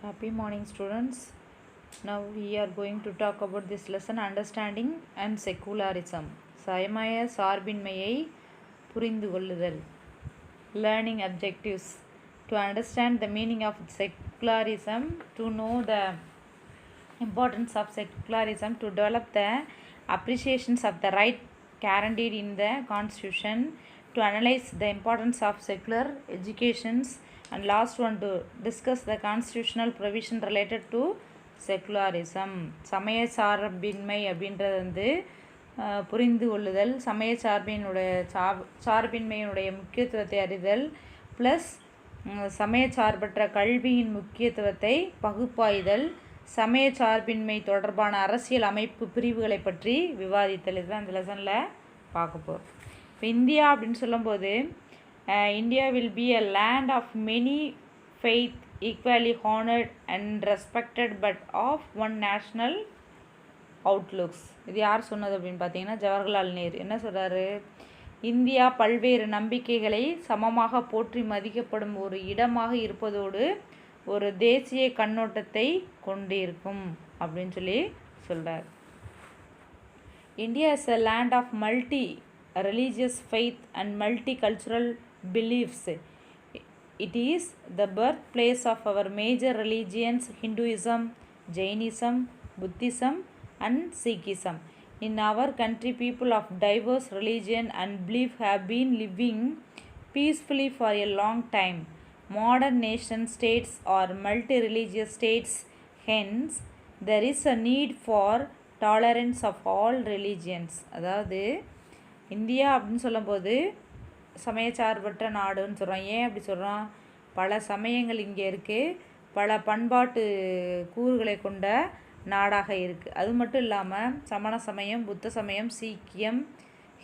Happy morning, students. Now we are going to talk about this lesson understanding and secularism. சமய சார்பின்மையை புரிந்து கொள்ளுதல். Learning objectives: to understand the meaning of secularism, to know the importance of secularism, to develop the appreciations of the right guaranteed in the Constitution, to analyze the importance of secular educations, and last one to discuss the constitutional provision related to secularism. சமய சார்பின்மை அப்படின்றது வந்து புரிந்து கொள்ளுதல், சமய சார்பின்மையினுடைய முக்கியத்துவத்தை அறிதல், plus சமய சார்பற்ற கல்வியின் முக்கியத்துவத்தை பகுப்பாய்தல், சமய சார்பின்மை தொடர்பான அரசியல் அமைப்பு பிரிவுகளை பற்றி விவாதித்தல். இதுதான் இந்த லெசனில் பார்க்க போகிறோம். இப்போ இந்தியா அப்படின்னு சொல்லும்போது India will be a land of many faith, equally honoured and respected but of one national outlooks. இது யார் சொன்னது அப்படின்னு பார்த்தீங்கன்னா ஜவஹர்லால் நேரு. என்ன சொல்கிறாரு? இந்தியா பல்வேறு நம்பிக்கைகளை சமமாக போற்றி மதிக்கப்படும் ஒரு இடமாக இருப்பதோடு ஒரு தேசிய கண்ணோட்டத்தை கொண்டிருக்கும் அப்படின்னு சொல்லி சொல்கிறார். India is a land of multi-religious faith and multicultural beliefs. It is the birthplace of our major religions Hinduism, Jainism, Buddhism and Sikhism. In our country, people of diverse religion and belief have been living peacefully for a long time. Modern nation states are multi-religious states, hence there is a need for tolerance of all religions. அதாவது India அப்படின்னு சொல்லும்போது சமயச்சார்பற்ற நாடுன்னு சொல்கிறோம். ஏன் அப்படி சொல்கிறோம்? பல சமயங்கள் இங்கே இருக்குது, பல பண்பாட்டு கூறுகளை கொண்ட நாடாக இருக்குது. அது மட்டும் இல்லாமல் சமண சமயம், புத்த சமயம், சீக்கியம்,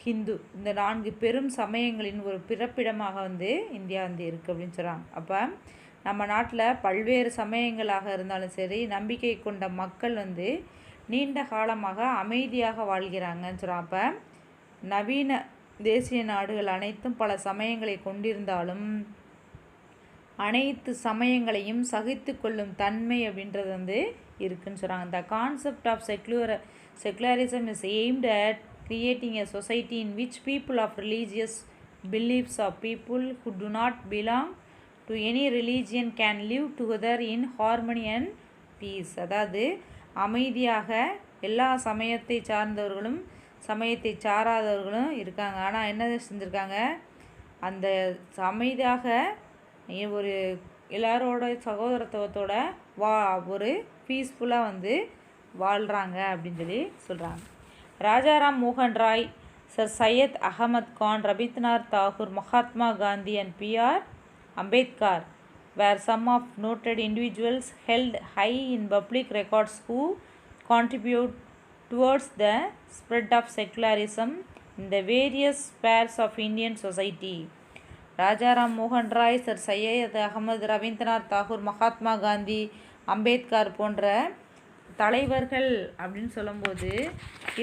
ஹிந்து, இந்த 4 பெரும் சமயங்களின் ஒரு பிறப்பிடமாக வந்து இந்தியா வந்து இருக்குது அப்படின்னு சொல்கிறாங்க. அப்போ நம்ம நாட்டில் பல்வேறு சமயங்களாக இருந்தாலும் சரி, நம்பிக்கை கொண்ட மக்கள் வந்து நீண்ட காலமாக அமைதியாக வாழ்கிறாங்கன்னு சொல்கிறாங்க. அப்போ நவீன தேசிய நாடுகள் அனைத்தும் பல சமயங்களை கொண்டிருந்தாலும் அனைத்து சமயங்களையும் சகித்து கொள்ளும் தன்மை அப்படின்றது வந்து இருக்குன்னு சொல்கிறாங்க. The concept of secularism is aimed at creating a society in which people of religious beliefs or people who do not belong to any religion can live together in harmony and peace. அதாவது அமைதியாக எல்லா சமயத்தை சார்ந்தவர்களும் சமயத்தை சாராதவர்களும் இருக்காங்க. ஆனால் என்ன செஞ்சுருக்காங்க? அந்த அமைதியாக ஒரு எல்லாரோட சகோதரத்துவத்தோட ஒரு பீஸ்ஃபுல்லாக வந்து வாழ்கிறாங்க அப்படின்னு சொல்லி சொல்கிறாங்க. ராஜாராம் மோகன் Roy, Sir Syed Ahmed Khan, Rabindranath Tagore, Mahatma Gandhi and P.R. Ambedkar were some of noted individuals held high in public records who contribute towards the spread of secularism in the various spheres of Indian society. Rajaram மோகன் ராய், சர் சையத் அகமது, ரவீந்திரநாத் தாகூர், மகாத்மா காந்தி, அம்பேத்கர் போன்ற தலைவர்கள் அப்படின்னு சொல்லும்போது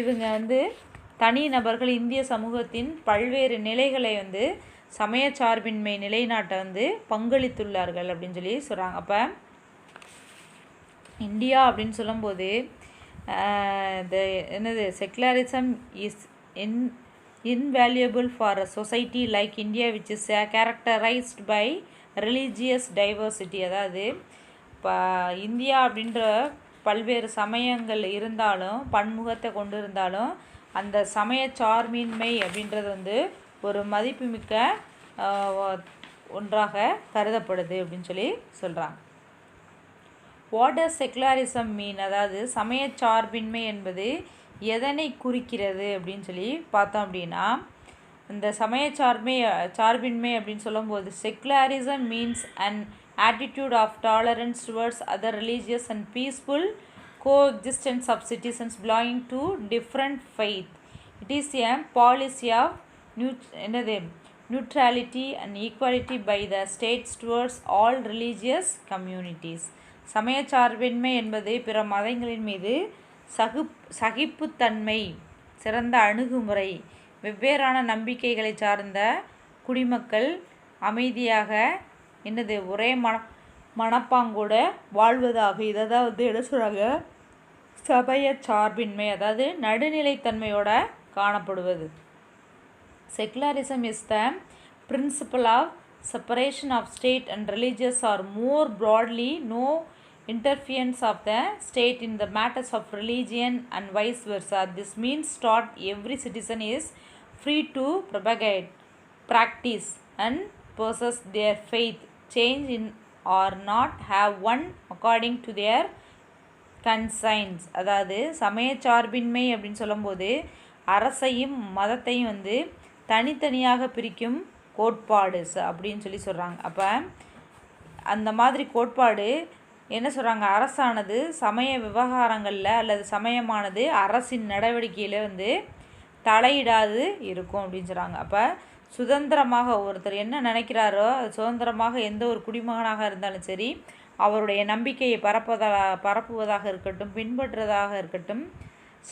இவங்க வந்து தனி நபர்கள் இந்திய சமூகத்தின் பல்வேறு நிலைகளை வந்து சமய சார்பின்மை நிலைநாட்ட வந்து பங்களித்துள்ளார்கள் அப்படின்னு சொல்லி சொல்கிறாங்க. அப்போ இந்தியா அப்படின்னு சொல்லும்போது என்னது secularism is invaluable for a society like India which is characterized by religious diversity. அதாவது இப்போ இந்தியா அப்படின்ற பல்வேறு சமயங்கள் இருந்தாலும் பன்முகத்தை கொண்டு இருந்தாலும் அந்த சமய சார்பின்மை அப்படின்றது வந்து ஒரு மதிப்புமிக்க ஒன்றாக கருதப்படுது அப்படின்னு சொல்லி சொல்கிறாங்க. வாட் டஸ் செக்குலரிசம் மீன்? அதாவது சமய சார்பின்மை என்பது எதனை குறிக்கிறது அப்படின்னு சொல்லி பார்த்தோம் அப்படின்னா, இந்த சமய சார்பின்மை அப்படின்னு சொல்லும்போது secularism means an attitude of tolerance towards other religious and peaceful coexistence of citizens belonging to different faith. It is a policy of neutrality and equality by the states towards all religious communities. சமய சார்பின்மை என்பது பிற மதங்களின் மீது சகிப்புத்தன்மை, சிறந்த அணுகுமுறை, வெவ்வேறான நம்பிக்கைகளை சார்ந்த குடிமக்கள் அமைதியாக ஒரே மனப்பாங்கோட வாழ்வதாக. இதை தான் வந்து என்ன சொல்கிறாங்க, சமய சார்பின்மை, அதாவது நடுநிலைத்தன்மையோட காணப்படுவது. Secularism is the principle of separation of state and religious, or more broadly, no interference of the state in the matters of religion and vice versa. This means that every citizen is free to propagate, practice and possess their faith, change in or not have one according to their conscience. அதாவது சமயச்சார்பின்மை அப்படின்னு சொல்லும்போது அரசையும் மதத்தையும் வந்து தனித்தனியாக பிரிக்கும் கோட்பாடு அப்படின்னு சொல்கிறாங்க. அப்போ அந்த மாதிரி கோட்பாடு என்ன சொல்கிறாங்க, அரசானது சமய விவகாரங்களில் அல்லது சமயமானது அரசின் நடவடிக்கையில் வந்து தலையிடாது இருக்கும் அப்படின்னு சொல்கிறாங்க. அப்போ சுதந்திரமாக ஒருத்தர் என்ன நினைக்கிறாரோ அது சுதந்திரமாக எந்த ஒரு குடிமகனாக இருந்தாலும் சரி அவருடைய நம்பிக்கையை பரப்புவதாக இருக்கட்டும், பின்பற்றுவதாக இருக்கட்டும்,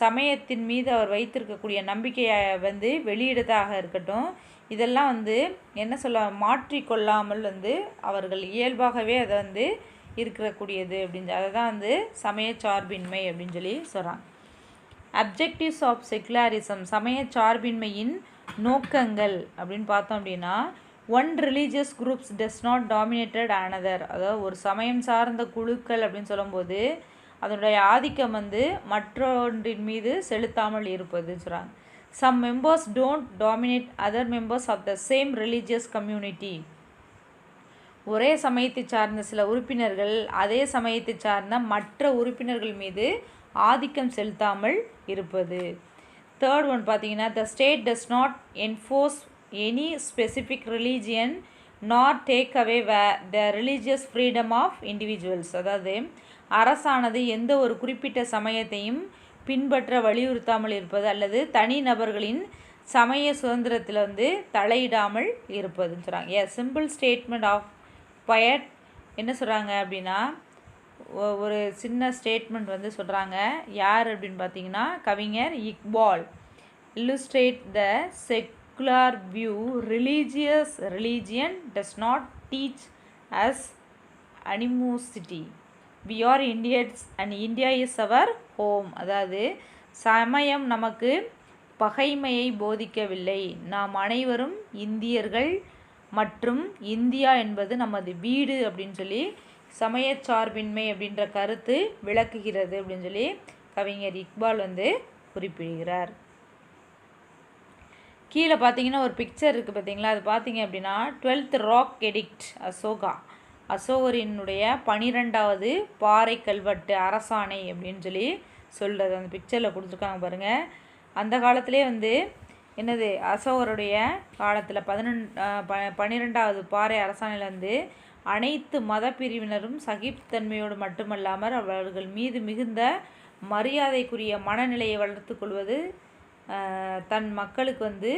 சமயத்தின் மீது அவர் வைத்திருக்கக்கூடிய நம்பிக்கையை வந்து வெளியிடுவதாக இருக்கட்டும், இதெல்லாம் வந்து என்ன சொல்ல மாற்றிக்கொள்ளாமல் வந்து அவர்கள் இயல்பாகவே அதை வந்து இருக்கக்கூடியது அப்படின்னு அதை தான் வந்து சமயச்சார்பின்மை அப்படின்னு சொல்லி சொல்கிறாங்க. அப்ஜெக்டிவ்ஸ் ஆஃப் செக்குலரிசம், சமயச்சார்பின்மையின் நோக்கங்கள் அப்படின்னு பார்த்தோம் அப்படின்னா, one religious groups does not dominated another, அதாவது ஒரு சமயம் சார்ந்த குழுக்கள் அப்படின்னு சொல்லும்போது அதனுடைய ஆதிக்கம் வந்து மற்றொன்றின் மீது செலுத்தாமல் இருப்பதுன்னு சொல்கிறாங்க. Some members don't dominate other members of the same religious community. ஒரே சமயத்தை சார்ந்த சில உறுப்பினர்கள் அதே சமயத்தை சார்ந்த மற்ற உறுப்பினர்கள் மீது ஆதிக்கம் செலுத்தாமல் இருப்பது. தேர்ட் ஒன் பார்த்தீங்கன்னா, the state does not enforce any specific religion nor take away the religious freedom of individuals. அதாவது அரசானது எந்த ஒரு குறிப்பிட்ட சமயத்தையும் பின்பற்ற வலியுறுத்தாமல் இருப்பது அல்லது தனி நபர்களின் சமய சுதந்திரத்தில் வந்து தலையிடாமல் இருப்பதுன்னு சொல்கிறாங்க. சிம்பிள் ஸ்டேட்மெண்ட் ஆஃப் பயட் என்ன சொல்கிறாங்க அப்படின்னா, ஒரு சின்ன ஸ்டேட்மெண்ட் வந்து சொல்கிறாங்க. யார் அப்படின்னு பார்த்தீங்கன்னா கவிஞர் Iqbal. Illustrate the secular view, religion does not teach us animosity, we are Indians and India is our home. அதாவது சமயம் நமக்கு பகைமையை போதிக்கவில்லை, நாம் அனைவரும் இந்தியர்கள் மற்றும் இந்தியா என்பது நமது வீடு அப்படின்னு சொல்லி சமயச்சார்பின்மை அப்படின்ற கருத்து விளக்குகிறது அப்படின்னு சொல்லி கவிஞர் இக்பால் வந்து குறிப்பிடுகிறார். கீழே பார்த்தீங்கன்னா ஒரு பிக்சர் இருக்குது பார்த்தீங்களா, அது பார்த்தீங்க அப்படின்னா 12th ராக் எடிக்ட் அசோகரினுடைய 12வது பாறை கல்வெட்டு அரசாணை அப்படின்னு சொல்லி சொல்கிறது. அந்த பிக்சரில் கொடுத்துருக்காங்க பாருங்கள். அந்த காலத்திலே வந்து என்னது அசோகருடைய காலத்தில் 12வது பாறை அரசாணையில் வந்து அனைத்து மத பிரிவினரும் சகிப்புத்தன்மையோடு மட்டுமல்லாமல் அவர்கள் மீது மிகுந்த மரியாதைக்குரிய மனநிலையை வளர்த்து கொள்வது தன் மக்களுக்கு வந்து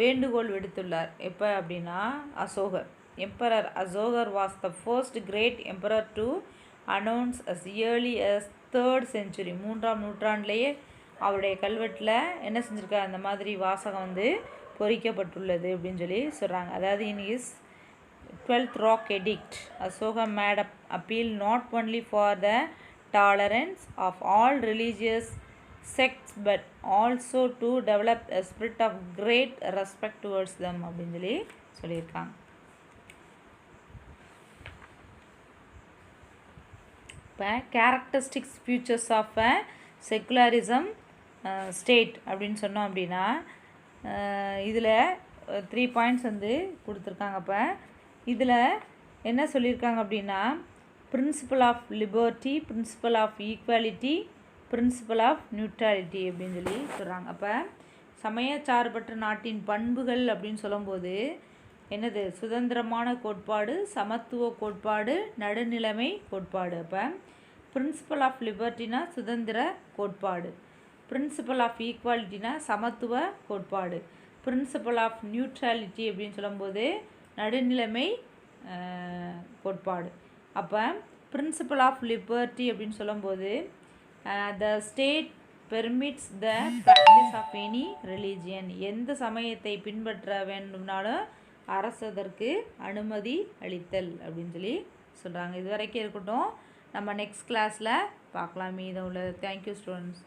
வேண்டுகோள் விடுத்துள்ளார். எப்போ அப்படின்னா அசோகர். Emperor Ashoka was the first great emperor to announce as early as 3rd century. 3ஆம் நூற்றாண்டிலேயே அவருடைய கல்வெட்டில் என்ன செஞ்சுருக்காரு, அந்த மாதிரி வாசகம் வந்து பொறிக்கப்பட்டுள்ளது அப்படின்னு சொல்லி சொல்கிறாங்க. அதாவது in his 12th rock edict, Ashoka made an appeal not only for the tolerance of all religious sects but also to develop a spirit of great respect towards them அப்படின்னு சொல்லி சொல்லியிருக்காங்க. இப்போ characteristics features of a secularism state அப்படின்னு சொன்னோம் அப்படின்னா இதில் 3 points வந்து கொடுத்துருக்காங்க. அப்போ இதில் என்ன சொல்லியிருக்காங்க அப்படின்னா, principle of liberty, principle of equality, principle of neutrality அப்படின்னு சொல்லி சொல்கிறாங்க. அப்போ சமயச்சார்பற்ற நாட்டின் பண்புகள் அப்படின்னு சொல்லும்போது என்னது, சுதந்திரமான கோட்பாடு, சமத்துவ கோட்பாடு, நடுநிலைமை கோட்பாடு. அப்போ பிரின்சிபல் ஆஃப் லிபர்ட்டினா சுதந்திர கோட்பாடு, பிரின்சிபல் ஆஃப் ஈக்குவாலிட்டினா சமத்துவ கோட்பாடு, பிரின்சிபல் ஆஃப் நியூட்ரலிட்டி அப்படின்னு சொல்லும்போது நடுநிலைமை கோட்பாடு. அப்போ பிரின்சிபல் ஆஃப் லிபர்ட்டி அப்படின்னு சொல்லும்போது the state permits the practice of any religion, எந்த சமயத்தை பின்பற்ற வேண்டும்னாலும் அரசு அதற்கு அனுமதி அளித்தல் அப்படின்னு சொல்லி சொல்கிறாங்க. இது வரைக்கும் இருக்கட்டும், நம்ம நெக்ஸ்ட் கிளாஸில் பார்க்கலாம் மீதம் உள்ளது. Thank you students.